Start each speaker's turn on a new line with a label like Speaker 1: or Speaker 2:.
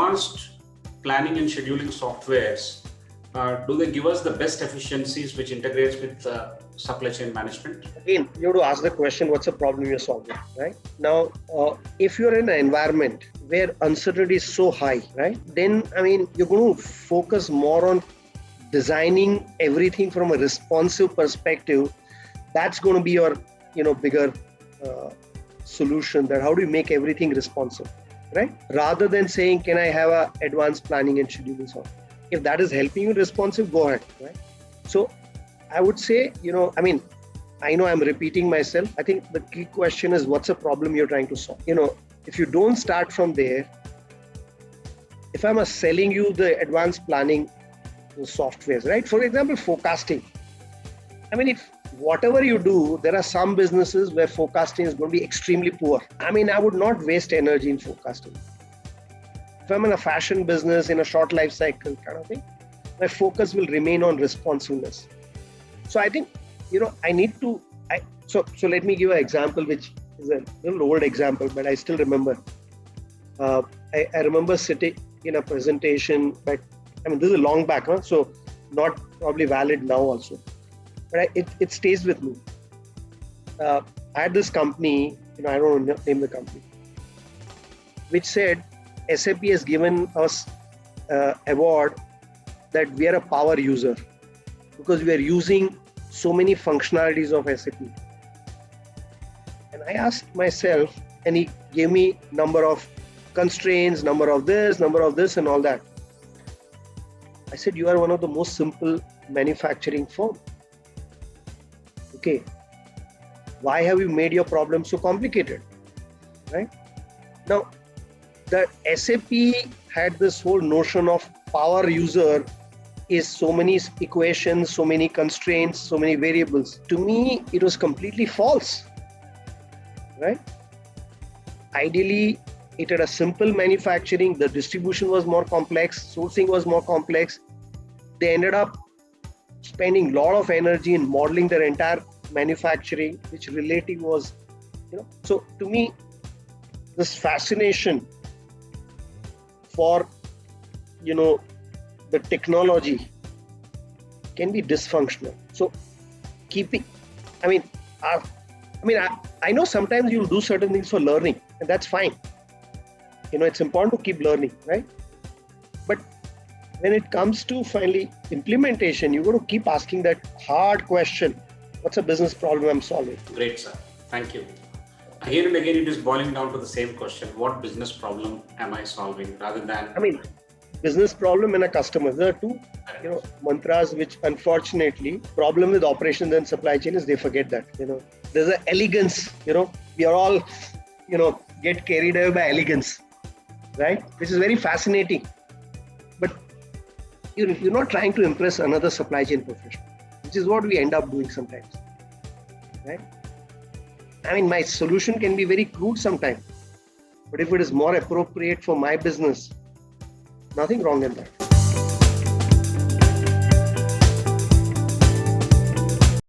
Speaker 1: advanced planning and scheduling softwares, do they give us the best efficiencies which integrates with supply chain management?
Speaker 2: Again, you have to ask the question, what's the problem you're solving, right? Now, if you're in an environment where uncertainty is so high, right, then, you're going to focus more on designing everything from a responsive perspective. That's going to be your, bigger solution, that how do you make everything responsive, right? Rather than saying, can I have a advanced planning and scheduling software? If that is helping you responsive, go ahead, right? So I would say, I know I'm repeating myself. I think the key question is, what's the problem you're trying to solve? If you don't start from there, if I'm selling you the advanced planning softwares, right? For example, forecasting. If whatever you do, there are some businesses where forecasting is going to be extremely poor. I would not waste energy in forecasting. If I'm in a fashion business, in a short life cycle kind of thing, my focus will remain on responsiveness. So I think, I need to, so let me give an example, which is a little old example, but I still remember. I remember sitting in a presentation, but this is long back, so not probably valid now also. But it stays with me. I had this company, I don't want to name the company, which said SAP has given us award that we are a power user because we are using so many functionalities of SAP. And I asked myself, and he gave me number of constraints, number of this and all that. I said, you are one of the most simple manufacturing firm. Okay, why have you made your problem so complicated, right? Now, the SAP had this whole notion of power user is so many equations, so many constraints, so many variables. To me, it was completely false, right? Ideally, it had a simple manufacturing, the distribution was more complex, sourcing was more complex. They ended up spending a lot of energy in modeling their entire manufacturing, which relative was, so to me, this fascination for, the technology can be dysfunctional. So keeping, I know sometimes you'll do certain things for learning, and that's fine. It's important to keep learning, right? But when it comes to finally implementation, you're going to keep asking that hard question. What's a business problem I'm solving?
Speaker 1: Great, sir. Thank you. Again and again, it is boiling down to the same question. What business problem am I solving rather than...
Speaker 2: business problem and a customer. There are two, mantras which unfortunately, problem with operations and supply chain is they forget that, there's an elegance, we are all, get carried away by elegance, right? Which is very fascinating. But you're not trying to impress another supply chain professional, which is what we end up doing sometimes, right? My solution can be very crude sometimes, but if it is more appropriate for my business, nothing wrong in that.